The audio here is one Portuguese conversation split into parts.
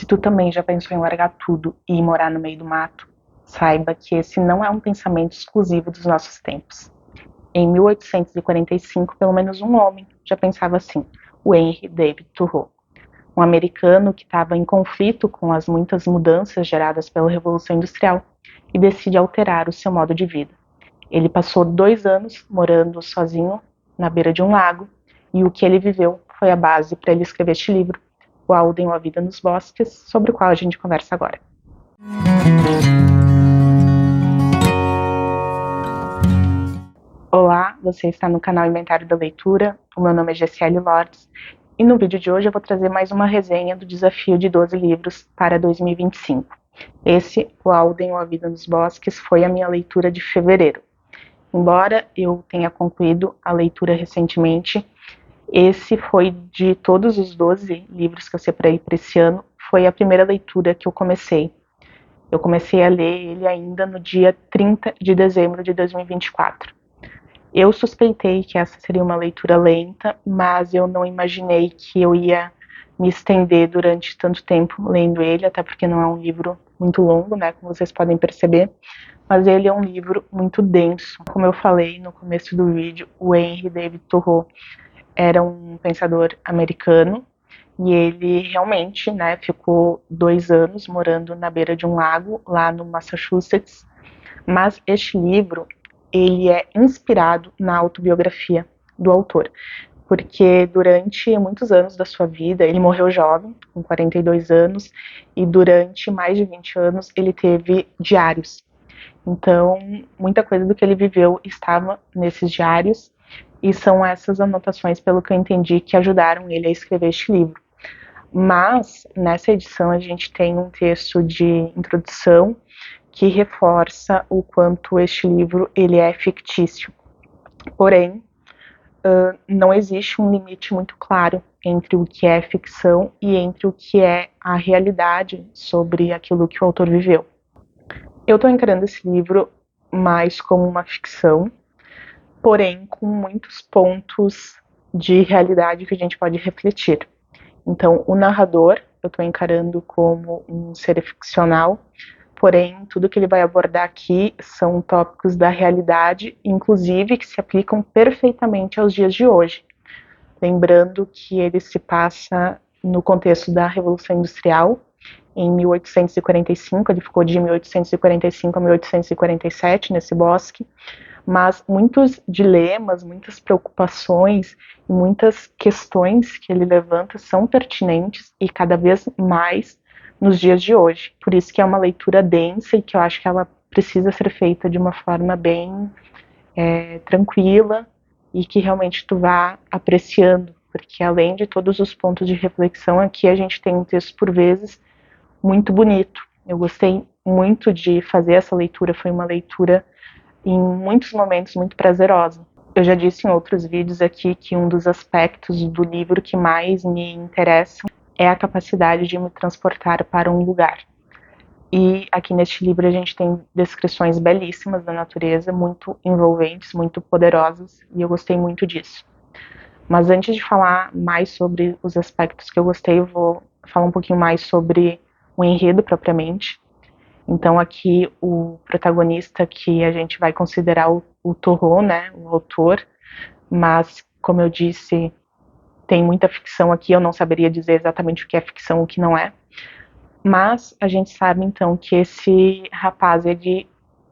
Se tu também já pensou em largar tudo e ir morar no meio do mato, saiba que esse não é um pensamento exclusivo dos nossos tempos. Em 1845, pelo menos um homem já pensava assim, o Henry David Thoreau, um americano que estava em conflito com as muitas mudanças geradas pela Revolução Industrial e decide alterar o seu modo de vida. Ele passou 2 anos morando sozinho na beira de um lago e o que ele viveu foi a base para ele escrever este livro, O Alden ou a Vida nos Bosques, sobre o qual a gente conversa agora. Olá, você está no canal Inventário da Leitura, o meu nome é Gessiele Lordes e no vídeo de hoje eu vou trazer mais uma resenha do desafio de 12 livros para 2025. Esse, O Alden ou a Vida nos Bosques, foi a minha leitura de fevereiro. Embora eu tenha concluído a leitura recentemente, esse foi, de todos os 12 livros que eu separei para esse ano, foi a primeira leitura que eu comecei. Eu comecei a ler ele ainda no dia 30 de dezembro de 2024. Eu suspeitei que essa seria uma leitura lenta, mas eu não imaginei que eu ia me estender durante tanto tempo lendo ele, até porque não é um livro muito longo, né, como vocês podem perceber, mas ele é um livro muito denso. Como eu falei no começo do vídeo, o Henry David Thoreau era um pensador americano e ele realmente, né, ficou 2 anos morando na beira de um lago, lá no Massachusetts, mas este livro ele é inspirado na autobiografia do autor, porque durante muitos anos da sua vida, ele morreu jovem, com 42 anos, e durante mais de 20 anos ele teve diários. Então, muita coisa do que ele viveu estava nesses diários, e são essas anotações, pelo que eu entendi, que ajudaram ele a escrever este livro. Mas, nessa edição, a gente tem um texto de introdução que reforça o quanto este livro ele é fictício. Porém, não existe um limite muito claro entre o que é ficção e entre o que é a realidade sobre aquilo que o autor viveu. Eu estou encarando esse livro mais como uma ficção, porém com muitos pontos de realidade que a gente pode refletir. Então, o narrador eu estou encarando como um ser ficcional, porém, tudo que ele vai abordar aqui são tópicos da realidade, inclusive que se aplicam perfeitamente aos dias de hoje. Lembrando que ele se passa no contexto da Revolução Industrial, em 1845, ele ficou de 1845 a 1847 nesse bosque, mas muitos dilemas, muitas preocupações, muitas questões que ele levanta são pertinentes e cada vez mais nos dias de hoje. Por isso que é uma leitura densa e que eu acho que ela precisa ser feita de uma forma bem tranquila e que realmente tu vá apreciando, porque além de todos os pontos de reflexão, aqui a gente tem um texto, por vezes, muito bonito. Eu gostei muito de fazer essa leitura, foi uma leitura em muitos momentos muito prazerosa. Eu já disse em outros vídeos aqui que um dos aspectos do livro que mais me interessam é a capacidade de me transportar para um lugar. E aqui neste livro a gente tem descrições belíssimas da natureza, muito envolventes, muito poderosas, e eu gostei muito disso. Mas antes de falar mais sobre os aspectos que eu gostei, eu vou falar um pouquinho mais sobre o enredo propriamente. Então aqui o protagonista que a gente vai considerar o Thoreau, né, o autor, mas como eu disse, tem muita ficção aqui, eu não saberia dizer exatamente o que é ficção e o que não é. Mas a gente sabe então que esse rapaz ele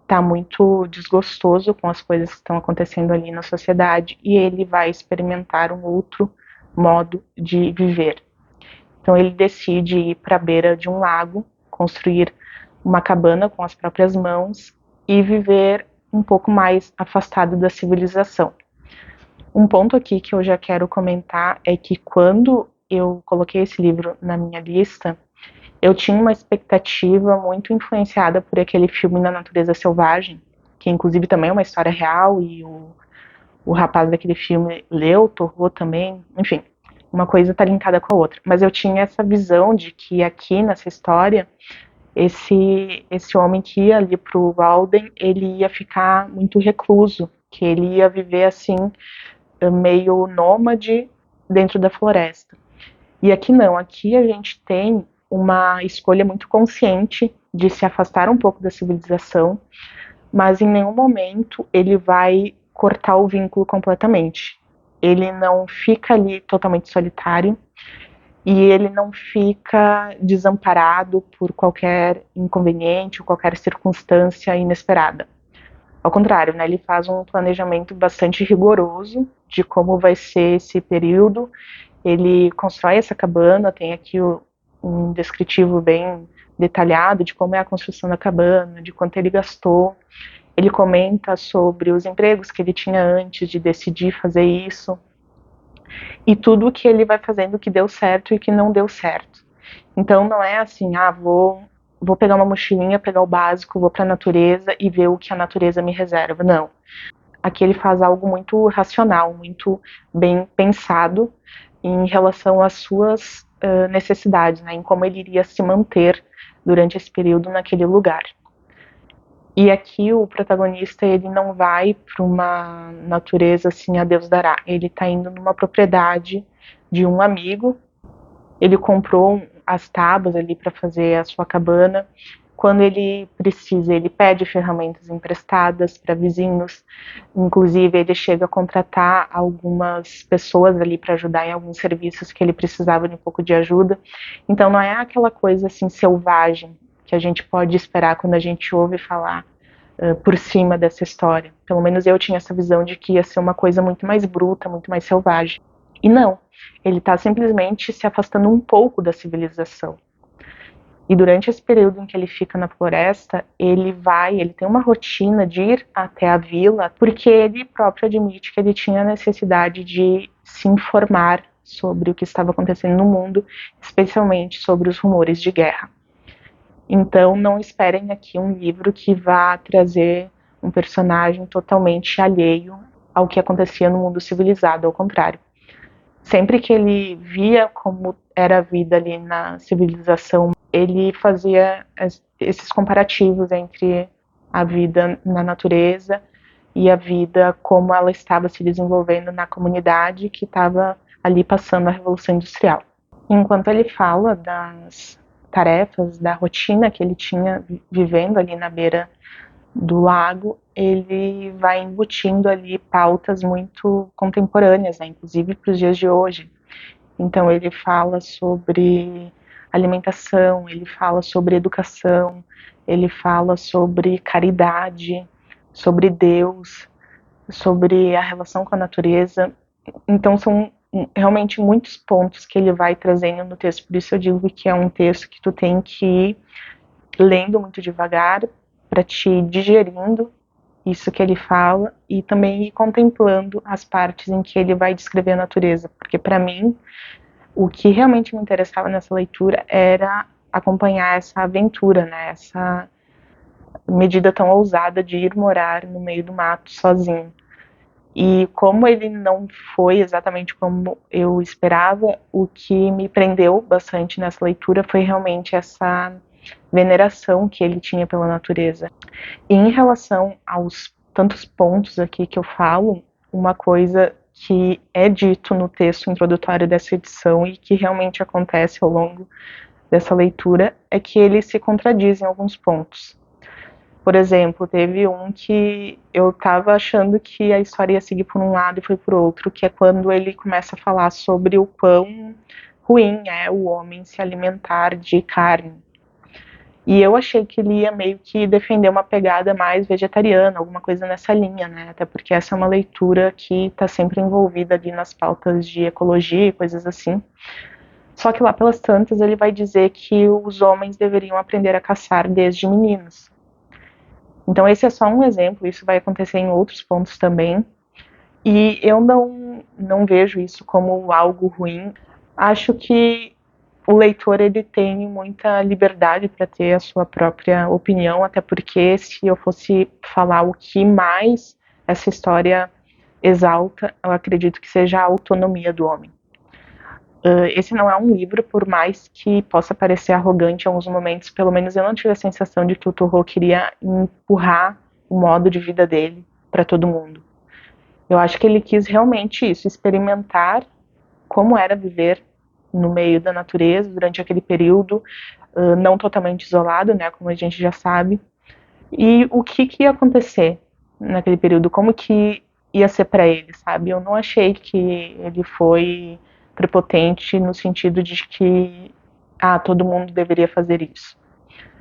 tá muito desgostoso com as coisas que estão acontecendo ali na sociedade e ele vai experimentar um outro modo de viver. Então ele decide ir para a beira de um lago, construir uma cabana com as próprias mãos e viver um pouco mais afastado da civilização. Um ponto aqui que eu já quero comentar é que quando eu coloquei esse livro na minha lista, eu tinha uma expectativa muito influenciada por aquele filme Na Natureza Selvagem, que inclusive também é uma história real, e o rapaz daquele filme leu Thoreau também, enfim, uma coisa está linkada com a outra. Mas eu tinha essa visão de que aqui nessa história, esse homem que ia ali pro Walden, ele ia ficar muito recluso, que ele ia viver assim, meio nômade dentro da floresta. E aqui não, aqui a gente tem uma escolha muito consciente de se afastar um pouco da civilização, mas em nenhum momento ele vai cortar o vínculo completamente. Ele não fica ali totalmente solitário e ele não fica desamparado por qualquer inconveniente ou qualquer circunstância inesperada. Ao contrário, né, ele faz um planejamento bastante rigoroso de como vai ser esse período. Ele constrói essa cabana, tem aqui um descritivo bem detalhado de como é a construção da cabana, de quanto ele gastou. Ele comenta sobre os empregos que ele tinha antes de decidir fazer isso e tudo o que ele vai fazendo que deu certo e que não deu certo. Então não é assim, vou pegar uma mochilinha, pegar o básico, vou para a natureza e ver o que a natureza me reserva. Não. Aqui ele faz algo muito racional, muito bem pensado em relação às suas necessidades, né, em como ele iria se manter durante esse período naquele lugar. E aqui o protagonista, ele não vai para uma natureza assim, a Deus dará. Ele está indo numa propriedade de um amigo. Ele comprou as tábuas ali para fazer a sua cabana. Quando ele precisa, ele pede ferramentas emprestadas para vizinhos. Inclusive, ele chega a contratar algumas pessoas ali para ajudar em alguns serviços que ele precisava de um pouco de ajuda. Então, não é aquela coisa assim selvagem que a gente pode esperar quando a gente ouve falar por cima dessa história. Pelo menos eu tinha essa visão de que ia ser uma coisa muito mais bruta, muito mais selvagem. E não, ele está simplesmente se afastando um pouco da civilização. E durante esse período em que ele fica na floresta, ele tem uma rotina de ir até a vila, porque ele próprio admite que ele tinha necessidade de se informar sobre o que estava acontecendo no mundo, especialmente sobre os rumores de guerra. Então, não esperem aqui um livro que vá trazer um personagem totalmente alheio ao que acontecia no mundo civilizado, ao contrário. Sempre que ele via como era a vida ali na civilização, ele fazia esses comparativos entre a vida na natureza e a vida como ela estava se desenvolvendo na comunidade que estava ali passando a Revolução Industrial. Enquanto ele fala das tarefas, da rotina que ele tinha vivendo ali na beira do lago, ele vai embutindo ali pautas muito contemporâneas, né, inclusive para os dias de hoje. Então ele fala sobre alimentação, ele fala sobre educação, ele fala sobre caridade, sobre Deus, sobre a relação com a natureza. Então são realmente muitos pontos que ele vai trazendo no texto, por isso eu digo que é um texto que tu tem que ir lendo muito devagar para te digerindo isso que ele fala e também ir contemplando as partes em que ele vai descrever a natureza, porque para mim o que realmente me interessava nessa leitura era acompanhar essa aventura, né, essa medida tão ousada de ir morar no meio do mato sozinho. E como ele não foi exatamente como eu esperava, o que me prendeu bastante nessa leitura foi realmente essa veneração que ele tinha pela natureza. E em relação aos tantos pontos aqui que eu falo, uma coisa que é dito no texto introdutório dessa edição e que realmente acontece ao longo dessa leitura é que ele se contradiz em alguns pontos. Por exemplo, teve um que eu estava achando que a história ia seguir por um lado e foi por outro, que é quando ele começa a falar sobre o quão ruim é o homem se alimentar de carne. E eu achei que ele ia meio que defender uma pegada mais vegetariana, alguma coisa nessa linha, né? Até porque essa é uma leitura que está sempre envolvida ali nas pautas de ecologia e coisas assim. Só que lá pelas tantas ele vai dizer que os homens deveriam aprender a caçar desde meninos. Então esse é só um exemplo, isso vai acontecer em outros pontos também. E eu não vejo isso como algo ruim. Acho que o leitor ele tem muita liberdade para ter a sua própria opinião, até porque se eu fosse falar o que mais essa história exalta, eu acredito que seja a autonomia do homem. Esse não é um livro, por mais que possa parecer arrogante em alguns momentos, pelo menos eu não tive a sensação de que o Thoreau queria empurrar o modo de vida dele para todo mundo. Eu acho que ele quis realmente isso, experimentar como era viver no meio da natureza durante aquele período, não totalmente isolado, né, como a gente já sabe. E o que ia acontecer naquele período, como que ia ser para ele, sabe? Eu não achei que ele foi prepotente no sentido de que todo mundo deveria fazer isso.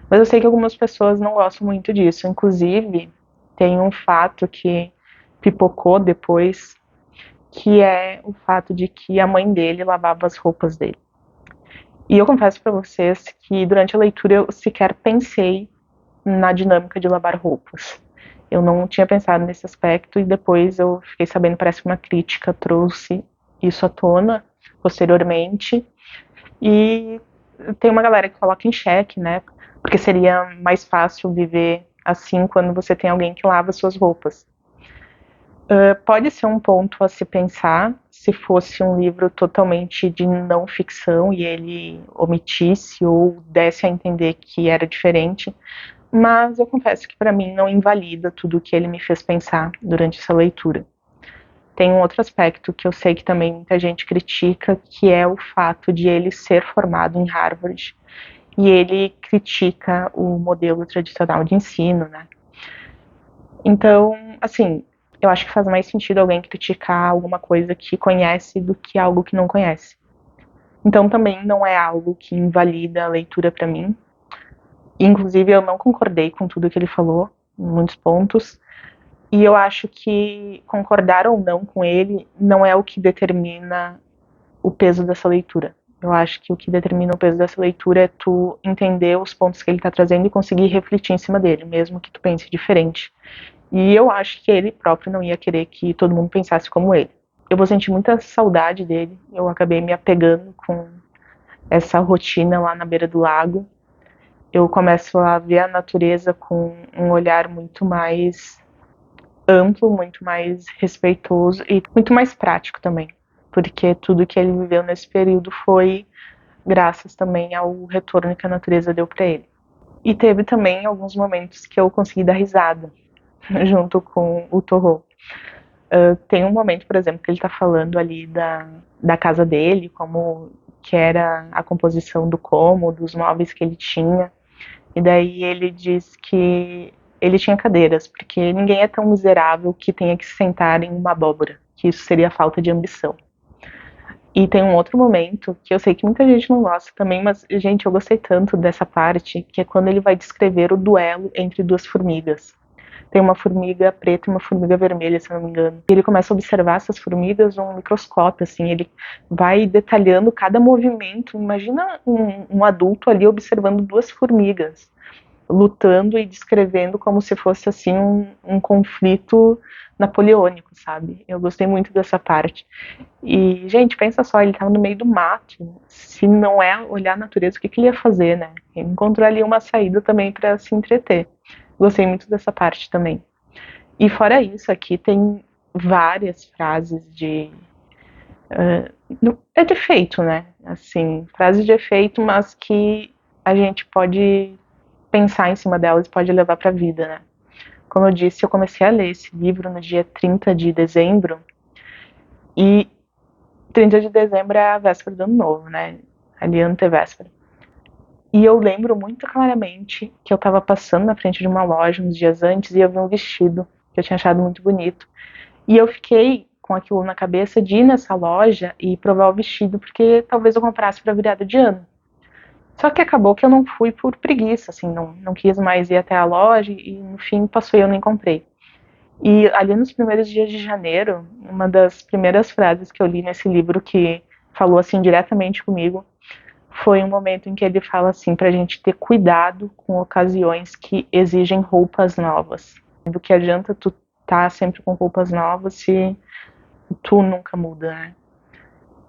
Mas eu sei que algumas pessoas não gostam muito disso. Inclusive, tem um fato que pipocou depois, que é o fato de que a mãe dele lavava as roupas dele. E eu confesso para vocês que durante a leitura eu sequer pensei na dinâmica de lavar roupas. Eu não tinha pensado nesse aspecto e depois eu fiquei sabendo, parece que uma crítica trouxe isso à tona posteriormente. E tem uma galera que coloca em xeque, né? Porque seria mais fácil viver assim quando você tem alguém que lava suas roupas. Pode ser um ponto a se pensar se fosse um livro totalmente de não ficção e ele omitisse ou desse a entender que era diferente, mas eu confesso que para mim não invalida tudo o que ele me fez pensar durante essa leitura. Tem um outro aspecto que eu sei que também muita gente critica, que é o fato de ele ser formado em Harvard e ele critica o modelo tradicional de ensino, né? Então, assim, eu acho que faz mais sentido alguém criticar alguma coisa que conhece do que algo que não conhece. Então, também não é algo que invalida a leitura para mim. Inclusive, eu não concordei com tudo que ele falou, em muitos pontos. E eu acho que concordar ou não com ele não é o que determina o peso dessa leitura. Eu acho que o que determina o peso dessa leitura é tu entender os pontos que ele está trazendo e conseguir refletir em cima dele, mesmo que tu pense diferente. E eu acho que ele próprio não ia querer que todo mundo pensasse como ele. Eu vou sentir muita saudade dele. Eu acabei me apegando com essa rotina lá na beira do lago. Eu começo a ver a natureza com um olhar muito mais amplo, muito mais respeitoso e muito mais prático também, porque tudo que ele viveu nesse período foi graças também ao retorno que a natureza deu para ele. E teve também alguns momentos que eu consegui dar risada junto com o Torro. Tem um momento, por exemplo, que ele está falando ali da casa dele, como que era a composição do cômodo, dos móveis que ele tinha. E daí ele diz que ele tinha cadeiras, porque ninguém é tão miserável que tenha que se sentar em uma abóbora, que isso seria falta de ambição. E tem um outro momento que eu sei que muita gente não gosta também, mas, gente, eu gostei tanto dessa parte, que é quando ele vai descrever o duelo entre duas formigas. Tem uma formiga preta e uma formiga vermelha, se não me engano. E ele começa a observar essas formigas num microscópio, assim, ele vai detalhando cada movimento. Imagina um adulto ali observando duas formigas, lutando e descrevendo como se fosse, assim, um conflito napoleônico, sabe? Eu gostei muito dessa parte. E, gente, pensa só, ele tava no meio do mato. Se não é olhar a natureza, o que ele ia fazer, né? Ele encontrou ali uma saída também para se entreter. Gostei muito dessa parte também. E fora isso, aqui tem várias frases de. É de efeito, né? Assim, frases de efeito, mas que a gente pode pensar em cima delas e pode levar para a vida, né? Como eu disse, eu comecei a ler esse livro no dia 30 de dezembro. E 30 de dezembro é a véspera do ano novo, né? Ali antevéspera. E eu lembro muito claramente que eu estava passando na frente de uma loja uns dias antes e eu vi um vestido que eu tinha achado muito bonito. E eu fiquei com aquilo na cabeça de ir nessa loja e provar o vestido, porque talvez eu comprasse para virada de ano. Só que acabou que eu não fui por preguiça, assim, não quis mais ir até a loja e no fim passou e eu nem comprei. E ali nos primeiros dias de janeiro, uma das primeiras frases que eu li nesse livro que falou assim diretamente comigo foi um momento em que ele fala assim pra gente ter cuidado com ocasiões que exigem roupas novas. Do que adianta tu tá sempre com roupas novas se tu nunca muda, né?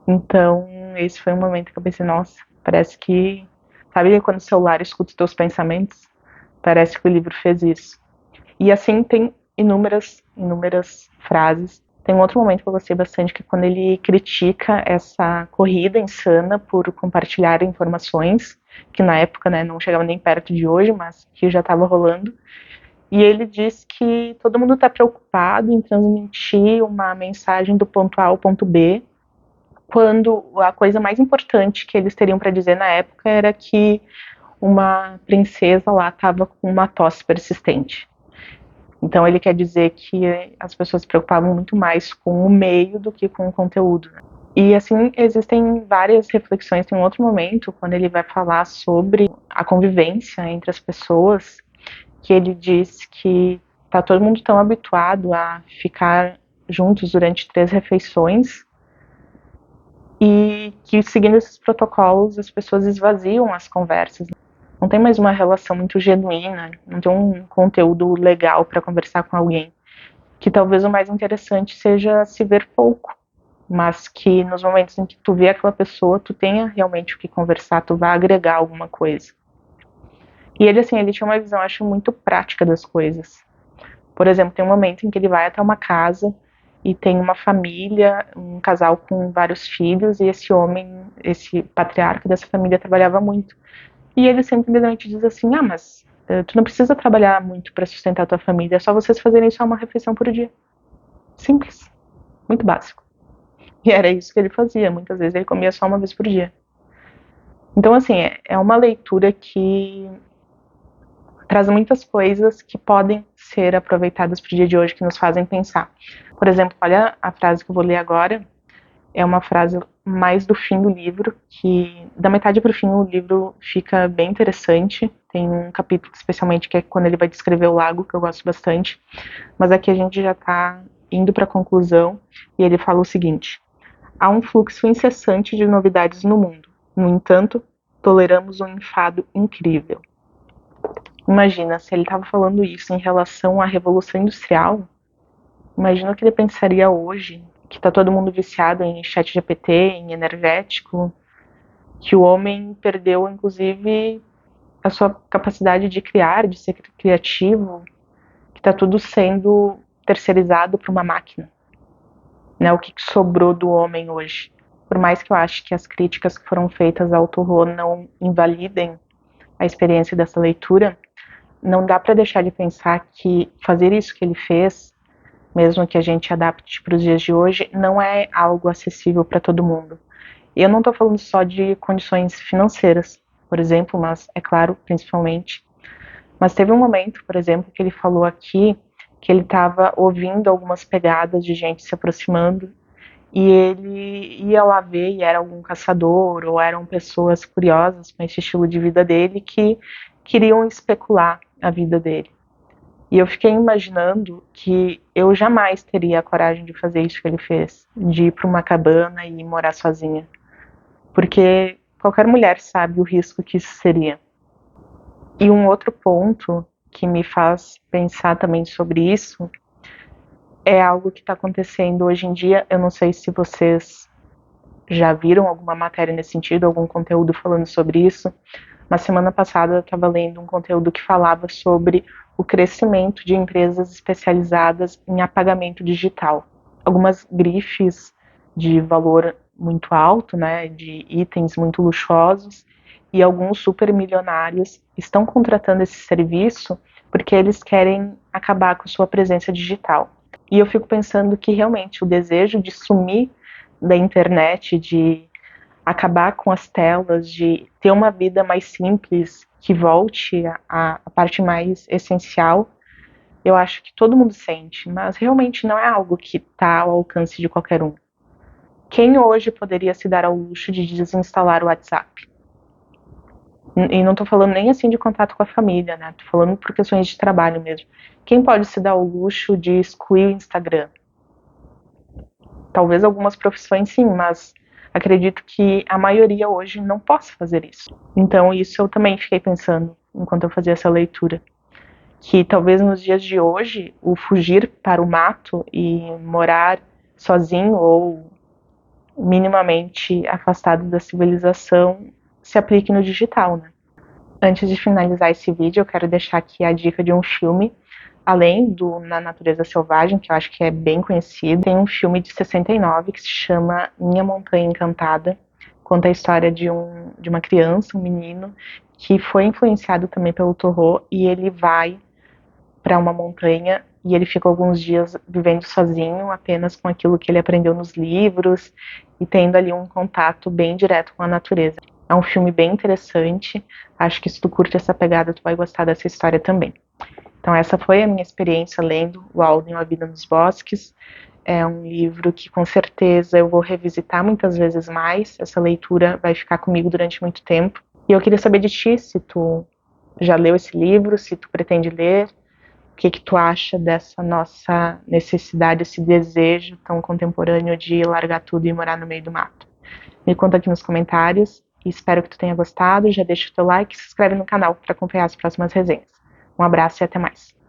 Então, esse foi um momento que eu pensei, nossa, parece que... Sabe quando o celular escuta os teus pensamentos? Parece que o livro fez isso. E assim tem inúmeras frases. Tem um outro momento que eu gostei bastante, que é quando ele critica essa corrida insana por compartilhar informações, que na época, né, não chegava nem perto de hoje, mas que já estava rolando. E ele diz que todo mundo está preocupado em transmitir uma mensagem do ponto A ao ponto B, quando a coisa mais importante que eles teriam para dizer na época era que uma princesa lá estava com uma tosse persistente. Então ele quer dizer que as pessoas se preocupavam muito mais com o meio do que com o conteúdo, né? E assim, existem várias reflexões. Tem um outro momento, quando ele vai falar sobre a convivência entre as pessoas, que ele diz que tá todo mundo tão habituado a ficar juntos durante 3 refeições e que, seguindo esses protocolos, as pessoas esvaziam as conversas. Não tem mais uma relação muito genuína, não tem um conteúdo legal para conversar com alguém. Que talvez o mais interessante seja se ver pouco, mas que nos momentos em que tu vê aquela pessoa, tu tenha realmente o que conversar, tu vai agregar alguma coisa. E ele, assim, ele tinha uma visão, acho, muito prática das coisas. Por exemplo, tem um momento em que ele vai até uma casa e tem uma família, um casal com vários filhos, e esse homem, esse patriarca dessa família trabalhava muito. E ele simplesmente diz assim, mas tu não precisa trabalhar muito para sustentar a tua família, é só vocês fazerem só uma refeição por dia. Simples, muito básico. E era isso que ele fazia, muitas vezes ele comia só uma vez por dia. Então, assim, é uma leitura que traz muitas coisas que podem ser aproveitadas para o dia de hoje, que nos fazem pensar. Por exemplo, olha a frase que eu vou ler agora, é uma frase mais do fim do livro, que da metade para o fim o livro fica bem interessante. Tem um capítulo especialmente que é quando ele vai descrever o lago, que eu gosto bastante, mas aqui a gente já está indo para a conclusão, e ele fala o seguinte: há um fluxo incessante de novidades no mundo. No entanto, toleramos um enfado incrível. Imagina, se ele estava falando isso em relação à Revolução Industrial, imagina o que ele pensaria hoje, que está todo mundo viciado em chat GPT, em energético, que o homem perdeu, inclusive, a sua capacidade de criar, de ser criativo, que está tudo sendo terceirizado para uma máquina. Né, o que sobrou do homem hoje. Por mais que eu ache que as críticas que foram feitas ao Thoreau não invalidem a experiência dessa leitura, não dá para deixar de pensar que fazer isso que ele fez, mesmo que a gente adapte para os dias de hoje, não é algo acessível para todo mundo. E eu não estou falando só de condições financeiras, por exemplo, mas, é claro, principalmente. Mas teve um momento, por exemplo, que ele falou aqui que ele estava ouvindo algumas pegadas de gente se aproximando e ele ia lá ver e era algum caçador ou eram pessoas curiosas com esse estilo de vida dele que queriam especular a vida dele. E eu fiquei imaginando que eu jamais teria a coragem de fazer isso que ele fez, de ir para uma cabana e morar sozinha, porque qualquer mulher sabe o risco que isso seria. E um outro ponto que me faz pensar também sobre isso é algo que está acontecendo hoje em dia. Eu não sei se vocês já viram alguma matéria nesse sentido, algum conteúdo falando sobre isso, mas semana passada eu estava lendo um conteúdo que falava sobre o crescimento de empresas especializadas em apagamento digital. Algumas grifes de valor muito alto, né, de itens muito luxuosos, e alguns supermilionários estão contratando esse serviço porque eles querem acabar com a sua presença digital. E eu fico pensando que realmente o desejo de sumir da internet, de acabar com as telas, de ter uma vida mais simples, que volte à parte mais essencial, eu acho que todo mundo sente, mas realmente não é algo que está ao alcance de qualquer um. Quem hoje poderia se dar ao luxo de desinstalar o WhatsApp? E não estou falando nem assim de contato com a família, né? Estou falando por questões de trabalho mesmo. Quem pode se dar ao luxo de excluir o Instagram? Talvez algumas profissões sim, mas acredito que a maioria hoje não possa fazer isso. Então isso eu também fiquei pensando enquanto eu fazia essa leitura. Que talvez nos dias de hoje o fugir para o mato e morar sozinho ou minimamente afastado da civilização se aplique no digital, né? Antes de finalizar esse vídeo, eu quero deixar aqui a dica de um filme, além do Na Natureza Selvagem, que eu acho que é bem conhecido. Tem um filme de 69 que se chama Minha Montanha Encantada, conta a história de uma criança, um menino, que foi influenciado também pelo Thoreau, e ele vai para uma montanha e ele fica alguns dias vivendo sozinho, apenas com aquilo que ele aprendeu nos livros e tendo ali um contato bem direto com a natureza. É um filme bem interessante, acho que se tu curte essa pegada, tu vai gostar dessa história também. Então essa foi a minha experiência lendo O Alden, A Vida nos Bosques. É um livro que com certeza eu vou revisitar muitas vezes mais, essa leitura vai ficar comigo durante muito tempo. E eu queria saber de ti, se tu já leu esse livro, se tu pretende ler, o que tu acha dessa nossa necessidade, esse desejo tão contemporâneo de largar tudo e morar no meio do mato. Me conta aqui nos comentários e espero que tu tenha gostado. Já deixa o teu like e se inscreve no canal para acompanhar as próximas resenhas. Um abraço e até mais.